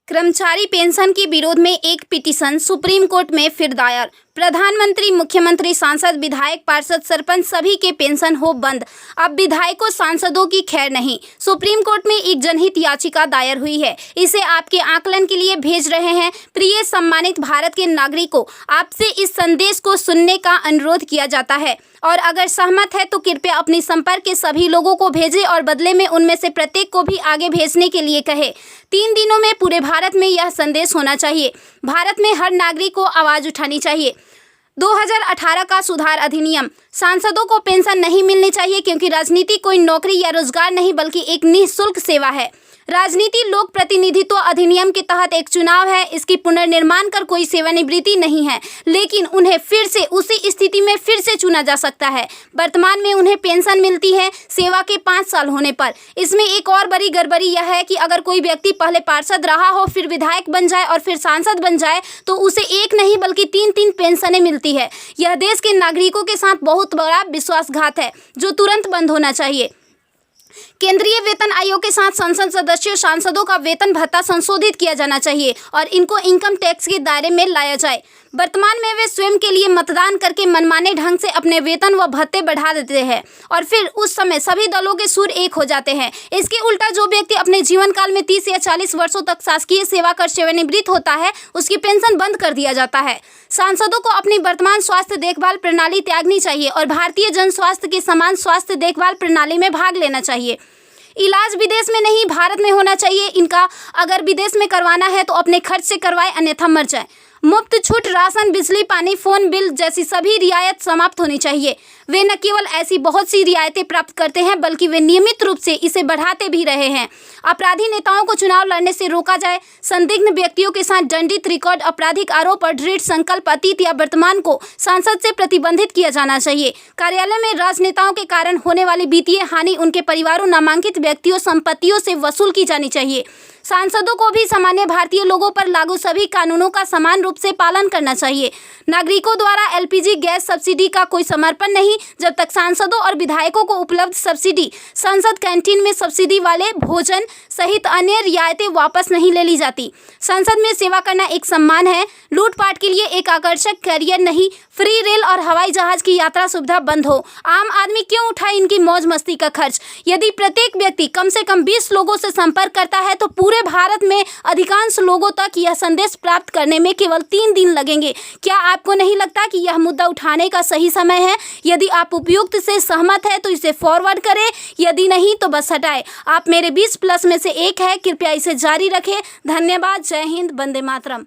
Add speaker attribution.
Speaker 1: कर्मचारी पेंशन के विरोध में एक पिटीशन सुप्रीम कोर्ट में फिर दायर। प्रधानमंत्री, मुख्यमंत्री, सांसद, विधायक, पार्षद, सरपंच सभी के पेंशन हो बंद। अब विधायकों, सांसदों की खैर नहीं। सुप्रीम कोर्ट में एक जनहित याचिका दायर हुई है। इसे आपके आकलन के लिए भेज रहे हैं। प्रिय सम्मानित भारत के नागरिकों, आपसे इस संदेश को सुनने का अनुरोध किया जाता है और अगर सहमत है तो कृपया अपने संपर्क के सभी लोगों को भेजें और बदले में उनमें से प्रत्येक को भी आगे भेजने के लिए कहें। 3 दिनों में पूरे भारत में यह संदेश होना चाहिए। भारत में हर नागरिक को आवाज़ उठानी चाहिए। 2018 का सुधार अधिनियम। सांसदों को पेंशन नहीं मिलनी चाहिए क्योंकि राजनीति कोई नौकरी या रोजगार नहीं बल्कि एक निःशुल्क सेवा है। राजनीति लोक प्रतिनिधित्व अधिनियम के तहत एक चुनाव है। इसकी पुनर्निर्माण कर कोई सेवानिवृत्ति नहीं है, लेकिन उन्हें फिर से उसी स्थिति में फिर से चुना जा सकता है। वर्तमान में उन्हें पेंशन मिलती है सेवा के 5 साल होने पर। इसमें एक और बड़ी गड़बड़ी यह है कि अगर कोई व्यक्ति पहले पार्षद रहा हो, फिर विधायक बन जाए और फिर सांसद बन जाए तो उसे एक नहीं बल्कि 3-3 पेंशनें मिलती है। यह देश के नागरिकों के साथ बहुत बड़ा विश्वासघात है जो तुरंत बंद होना चाहिए। केंद्रीय वेतन आयोग के साथ संसद सदस्यों, सांसदों का वेतन भत्ता संशोधित किया जाना चाहिए और इनको इनकम टैक्स के दायरे में लाया जाए। वर्तमान में वे स्वयं के लिए मतदान करके मनमाने ढंग से अपने वेतन व भत्ते बढ़ा देते हैं और फिर उस समय सभी दलों के सुर एक हो जाते हैं। इसके उल्टा जो व्यक्ति अपने जीवन काल में 30 या 40 वर्षों तक शासकीय सेवा कर सेवानिवृत्त होता है, उसकी पेंशन बंद कर दिया जाता है। सांसदों को अपनी वर्तमान स्वास्थ्य देखभाल प्रणाली त्यागनी चाहिए और भारतीय जन स्वास्थ्य के समान स्वास्थ्य देखभाल प्रणाली में भाग लेना चाहिए। इलाज विदेश में नहीं, भारत में होना चाहिए इनका। अगर विदेश में करवाना है तो अपने खर्च से करवाए, अन्यथा मर जाए। मुफ्त छूट, राशन, बिजली, पानी, फोन बिल जैसी सभी रियायत समाप्त होनी चाहिए। वे न केवल ऐसी बहुत सी रियायतें प्राप्त करते हैं बल्कि वे नियमित रूप से इसे बढ़ाते भी रहे हैं। अपराधी नेताओं को चुनाव लड़ने से रोका जाए। संदिग्ध व्यक्तियों के साथ दंडित रिकॉर्ड, आपराधिक आरोप और दृढ़ संकल्प अतीत या वर्तमान को संसद से प्रतिबंधित किया जाना चाहिए। कार्यालय में राजनेताओं के कारण होने वाली वित्तीय हानि उनके परिवारों, नामांकित व्यक्तियों, संपत्तियों से वसूल की जानी चाहिए। सांसदों को भी सामान्य भारतीय लोगों पर लागू सभी कानूनों का समान रूप से पालन करना चाहिए। नागरिकों द्वारा एलपीजी गैस सब्सिडी का कोई समर्पण नहीं जब तक सांसदों और विधायकों को उपलब्ध सब्सिडी, संसद कैंटीन में सब्सिडी वाले भोजन सहित अन्य रियायतें वापस नहीं ले ली जाती। संसद में सेवा करना एक सम्मान है, लूटपाट के लिए एक आकर्षक करियर नहीं। फ्री रेल और हवाई जहाज की यात्रा सुविधा बंद हो। आम आदमी क्यों उठाए इनकी मौज मस्ती का खर्च? यदि प्रत्येक व्यक्ति कम से कम 20 लोगों से संपर्क करता है तो पूरे भारत में अधिकांश लोगों तक यह संदेश प्राप्त करने में केवल 3 दिन लगेंगे। क्या आपको नहीं लगता कि यह मुद्दा उठाने का सही समय है? यदि आप उपयुक्त से सहमत है तो इसे फॉरवर्ड करें, यदि नहीं तो बस हटाएं। आप मेरे 20+ में से एक है। कृपया इसे जारी रखें। धन्यवाद। जय हिंद। वंदे मातरम।